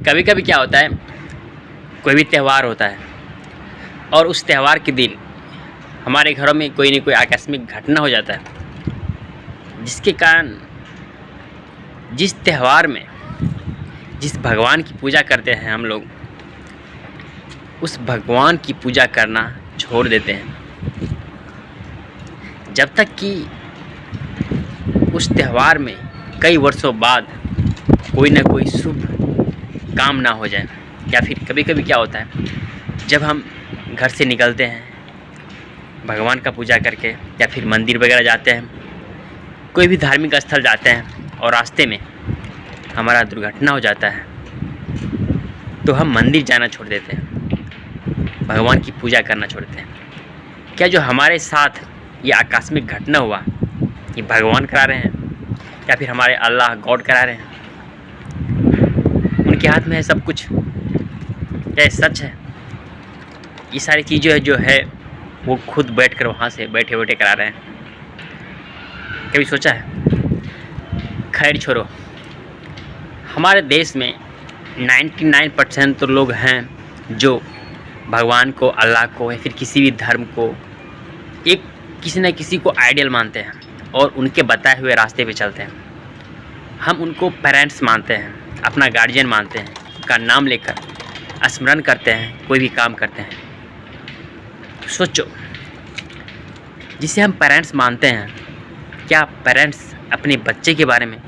कभी कभी क्या होता है, कोई भी त्यौहार होता है और उस त्यौहार के दिन हमारे घरों में कोई न कोई आकस्मिक घटना हो जाता है, जिसके कारण जिस त्यौहार में जिस भगवान की पूजा करते हैं हम लोग, उस भगवान की पूजा करना छोड़ देते हैं जब तक कि उस त्यौहार में कई वर्षों बाद कोई ना कोई शुभ काम ना हो जाए। या फिर कभी कभी क्या होता है, जब हम घर से निकलते हैं भगवान का पूजा करके या फिर मंदिर वगैरह जाते हैं, कोई भी धार्मिक स्थल जाते हैं और रास्ते में हमारा दुर्घटना हो जाता है, तो हम मंदिर जाना छोड़ देते हैं, भगवान की पूजा करना छोड़ते हैं। क्या जो हमारे साथ ये आकस्मिक घटना हुआ, ये भगवान करा रहे हैं या फिर हमारे अल्लाह गॉड करा रहे हैं? उनके हाथ में है सब कुछ। क्या ये सच है? ये सारी चीज़ें जो है वो खुद बैठकर वहाँ से बैठे बैठे करा रहे हैं। कभी सोचा है? खैर छोड़ो, हमारे देश में 99% तो लोग हैं जो भगवान को, अल्लाह को या फिर किसी भी धर्म को एक किसी न किसी को आइडियल मानते हैं और उनके बताए हुए रास्ते पे चलते हैं। हम उनको पेरेंट्स मानते हैं, अपना गार्जियन मानते हैं, उनका नाम लेकर स्मरण करते हैं, कोई भी काम करते हैं। तो सोचो, जिसे हम पेरेंट्स मानते हैं, क्या पेरेंट्स अपने बच्चे के बारे में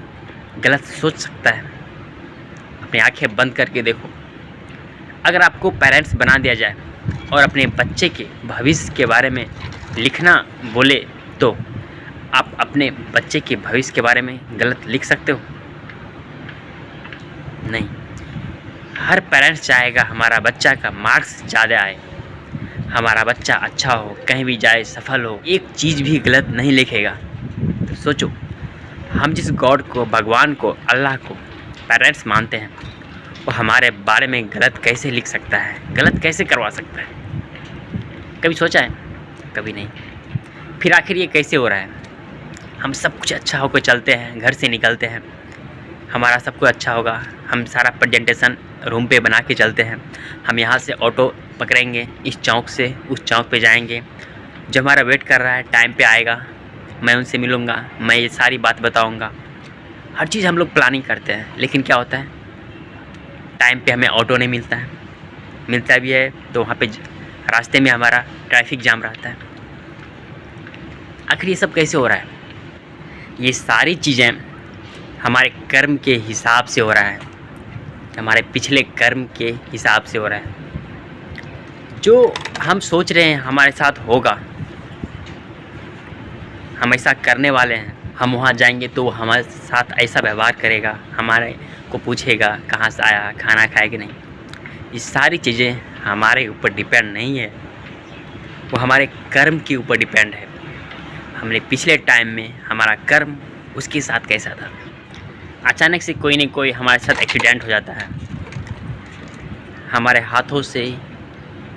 गलत सोच सकता है? अपनी आंखें बंद करके देखो। अगर आपको पेरेंट्स बना दिया जाए और अपने बच्चे के भविष्य के बारे में लिखना बोले, तो आप अपने बच्चे के भविष्य के बारे में गलत लिख सकते हो? नहीं। हर पेरेंट्स चाहेगा हमारा बच्चा का मार्क्स ज़्यादा आए, हमारा बच्चा अच्छा हो, कहीं भी जाए सफल हो, एक चीज़ भी गलत नहीं लिखेगा। तो सोचो, हम जिस गॉड को, भगवान को, अल्लाह को पेरेंट्स मानते हैं, वो हमारे बारे में गलत कैसे लिख सकता है, गलत कैसे करवा सकता है? कभी सोचा है? कभी नहीं। फिर आखिर ये कैसे हो रहा है? हम सब कुछ अच्छा होकर चलते हैं, घर से निकलते हैं, हमारा सब कुछ अच्छा होगा, हम सारा प्रेजेंटेशन रूम पे बना के चलते हैं, हम यहाँ से ऑटो पकड़ेंगे, इस चौक से उस चौक पे जाएंगे, जो हमारा वेट कर रहा है टाइम पे आएगा, मैं उनसे मिलूँगा, मैं ये सारी बात बताऊँगा। हर चीज़ हम लोग प्लानिंग करते हैं, लेकिन क्या होता है, टाइम पे हमें ऑटो नहीं मिलता है, मिलता भी है तो वहाँ पे रास्ते में हमारा ट्रैफिक जाम रहता है। आखिर ये सब कैसे हो रहा है? ये सारी चीज़ें हमारे कर्म के हिसाब से हो रहा है, हमारे पिछले कर्म के हिसाब से हो रहा है। जो हम सोच रहे हैं हमारे साथ होगा, हम ऐसा करने वाले हैं, हम वहाँ जाएंगे तो वो हमारे साथ ऐसा व्यवहार करेगा, हमारे को पूछेगा कहाँ से आया, खाना खाए कि नहीं। ये सारी चीज़ें हमारे ऊपर डिपेंड नहीं है, वो हमारे कर्म के ऊपर डिपेंड है। हमने पिछले टाइम में हमारा कर्म उसके साथ कैसा था। अचानक से कोई न कोई हमारे साथ एक्सीडेंट हो जाता है, हमारे हाथों से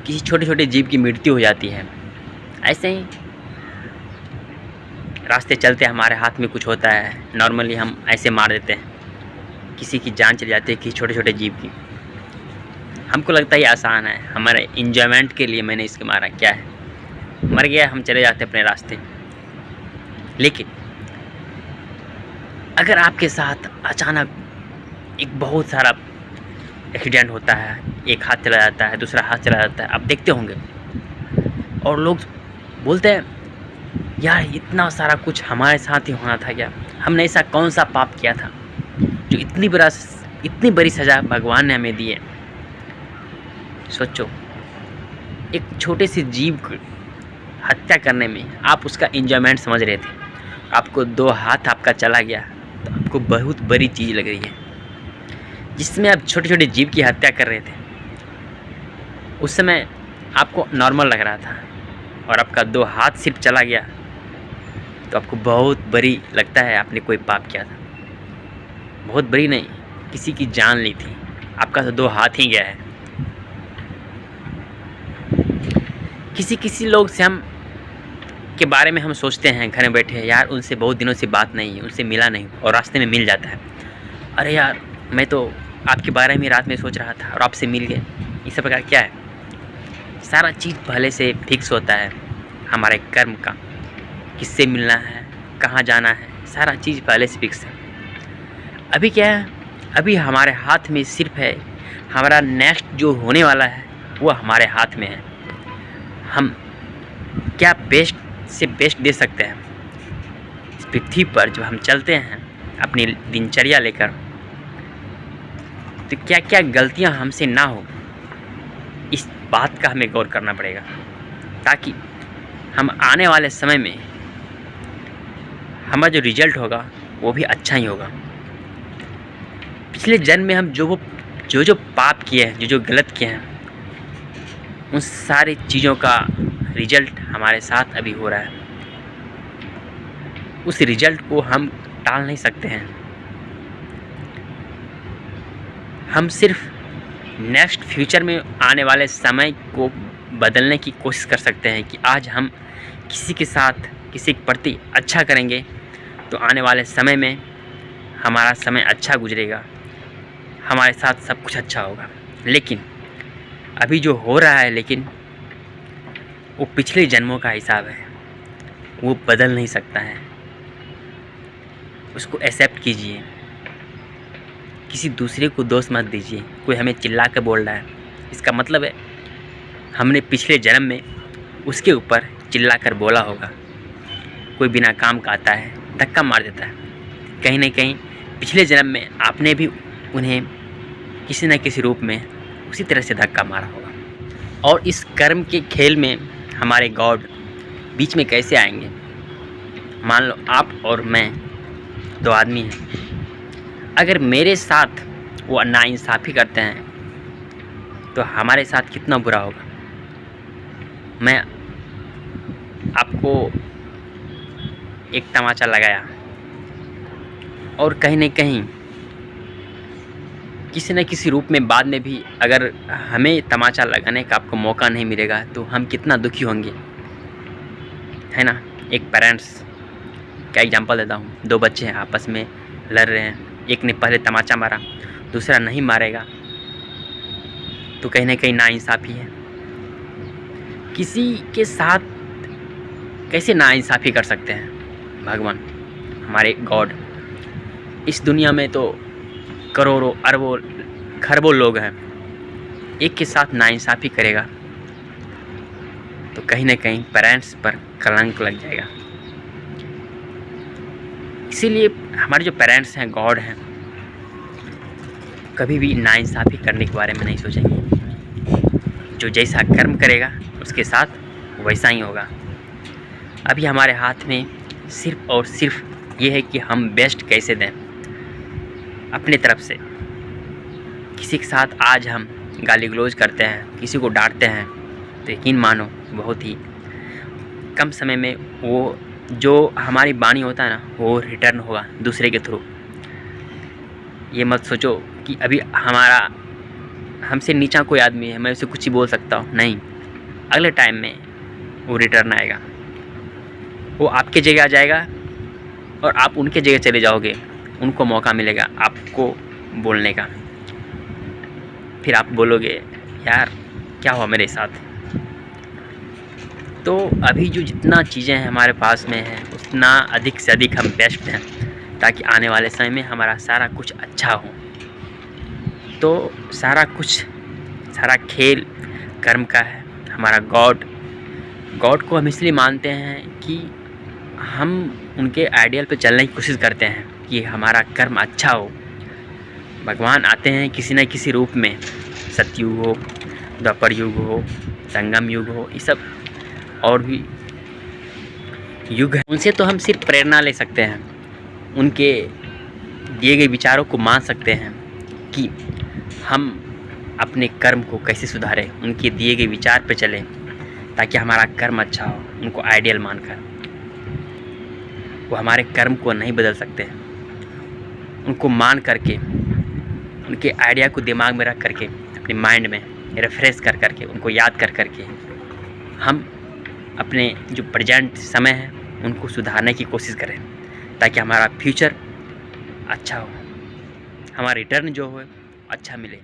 किसी छोटे छोटे जीव की मृत्यु हो जाती है। ऐसे ही रास्ते चलते हमारे हाथ में कुछ होता है, नॉर्मली हम ऐसे मार देते हैं, किसी की जान चली जाती है किसी छोटे छोटे जीव की। हमको लगता है ये आसान है, हमारे इंजॉयमेंट के लिए मैंने इसके मारा, क्या है, मर गया, हम चले जाते अपने रास्ते। लेकिन अगर आपके साथ अचानक एक बहुत सारा एक्सीडेंट होता है, एक हाथ चला जाता है, दूसरा हाथ चला जाता है, आप देखते होंगे, और लोग बोलते हैं यार इतना सारा कुछ हमारे साथ ही होना था क्या, हमने ऐसा कौन सा पाप किया था जो इतनी बड़ी सज़ा भगवान ने हमें दी है। सोचो, एक छोटे से जीव को हत्या करने में आप उसका एंजॉयमेंट समझ रहे थे, आपको 2 हाथ आपका चला गया तो आपको बहुत बड़ी चीज़ लग रही है। जिसमें आप छोटे छोटे जीव की हत्या कर रहे थे, उस समय आपको नॉर्मल लग रहा था, और आपका 2 हाथ सिर्फ चला गया तो आपको बहुत बड़ी लगता है आपने कोई पाप किया था। बहुत बड़ी नहीं, किसी की जान ली थी, आपका तो 2 हाथ ही गया है। किसी लोग से हम के बारे में हम सोचते हैं घर में बैठे, यार उनसे बहुत दिनों से बात नहीं है, उनसे मिला नहीं, और रास्ते में मिल जाता है, अरे यार मैं तो आपके बारे में रात में सोच रहा था और आपसे मिल गए, इस प्रकार क्या है, सारा चीज़ पहले से फिक्स होता है। हमारे कर्म का, किससे मिलना है, कहाँ जाना है, सारा चीज़ पहले से फिक्स है। अभी क्या है, अभी हमारे हाथ में सिर्फ है, हमारा नेक्स्ट जो होने वाला है वो हमारे हाथ में है। हम क्या बेस्ट से बेस्ट दे सकते हैं इस पृथ्वी पर। जब हम चलते हैं अपनी दिनचर्या लेकर, तो क्या क्या गलतियां हमसे ना हो, इस बात का हमें गौर करना पड़ेगा, ताकि हम आने वाले समय में हमारा जो रिजल्ट होगा वो भी अच्छा ही होगा। पिछले जन्म में हम जो पाप किए हैं, जो गलत किए हैं, उन सारी चीज़ों का रिजल्ट हमारे साथ अभी हो रहा है। उस रिजल्ट को हम टाल नहीं सकते हैं। हम सिर्फ नेक्स्ट फ्यूचर में आने वाले समय को बदलने की कोशिश कर सकते हैं कि आज हम किसी के साथ, किसी के प्रति अच्छा करेंगे तो आने वाले समय में हमारा समय अच्छा गुजरेगा, हमारे साथ सब कुछ अच्छा होगा। लेकिन अभी जो हो रहा है, लेकिन वो पिछले जन्मों का हिसाब है, वो बदल नहीं सकता है। उसको एक्सेप्ट कीजिए, किसी दूसरे को दोष मत दीजिए। कोई हमें चिल्ला कर बोल रहा है, इसका मतलब है हमने पिछले जन्म में उसके ऊपर चिल्ला कर बोला होगा। कोई बिना काम का आता है, धक्का मार देता है, कहीं ना कहीं पिछले जन्म में आपने भी उन्हें किसी न किसी रूप में उसी तरह से धक्का मारा होगा। और इस कर्म के खेल में हमारे गॉड बीच में कैसे आएंगे। मान लो आप और मैं दो आदमी हैं, अगर मेरे साथ वो नाइंसाफ़ी करते हैं तो हमारे साथ कितना बुरा होगा। मैं आपको एक तमाचा लगाया और कहीं न कहीं किसी न किसी रूप में बाद में भी अगर हमें तमाचा लगाने का आपको मौका नहीं मिलेगा तो हम कितना दुखी होंगे, है ना। एक पेरेंट्स का एग्जांपल देता हूँ। दो बच्चे हैं, आपस में लड़ रहे हैं, एक ने पहले तमाचा मारा, दूसरा नहीं मारेगा, तो कहीं ना कहीं नाइंसाफ़ी है। किसी के साथ कैसे नाइंसाफ़ी कर सकते हैं भगवान, हमारे गॉड। इस दुनिया में तो करोड़ों अरबों खरबों लोग हैं, एक के साथ नाइंसाफ़ी करेगा तो कहीं ना कहीं पेरेंट्स पर कलंक लग जाएगा। इसीलिए हमारे जो पेरेंट्स हैं, गॉड हैं, कभी भी नाइंसाफ़ी करने के बारे में नहीं सोचेंगे। जो जैसा कर्म करेगा उसके साथ वैसा ही होगा। अभी हमारे हाथ में सिर्फ़ और सिर्फ ये है कि हम बेस्ट कैसे दें अपने तरफ से। किसी के साथ आज हम गाली गलौज करते हैं, किसी को डांटते हैं, तो यकीन मानो बहुत ही कम समय में वो जो हमारी वाणी होता है ना, वो रिटर्न होगा दूसरे के थ्रू। ये मत सोचो कि अभी हमसे नीचा कोई आदमी है, मैं उसे कुछ ही बोल सकता हूँ, नहीं। अगले टाइम में वो रिटर्न आएगा, वो आपके जगह आ जाएगा और आप उनके जगह चले जाओगे, उनको मौका मिलेगा आपको बोलने का। फिर आप बोलोगे यार क्या हुआ मेरे साथ। तो अभी जो जितना चीज़ें हैं हमारे पास में हैं, उतना अधिक से अधिक हम बेस्ट हैं, ताकि आने वाले समय में हमारा सारा कुछ अच्छा हो। तो सारा खेल कर्म का है। हमारा गॉड को हम इसलिए मानते हैं कि हम उनके आइडियल पे चलने की कोशिश करते हैं कि हमारा कर्म अच्छा हो। भगवान आते हैं किसी न किसी रूप में, सतयुग हो, द्वापर युग हो, संगम युग हो, ये सब और भी युग है। उनसे तो हम सिर्फ प्रेरणा ले सकते हैं, उनके दिए गए विचारों को मान सकते हैं कि हम अपने कर्म को कैसे सुधारें, उनके दिए गए विचार पे चलें ताकि हमारा कर्म अच्छा हो। उनको आइडियल मानकर वो हमारे कर्म को नहीं बदल सकते। उनको मान करके, उनके आइडिया को दिमाग में रख करके, अपने माइंड में रिफ्रेश कर करके, उनको याद कर करके हम अपने जो प्रेजेंट समय है उनको सुधारने की कोशिश करें ताकि हमारा फ्यूचर अच्छा हो, हमारा रिटर्न जो हो अच्छा मिले।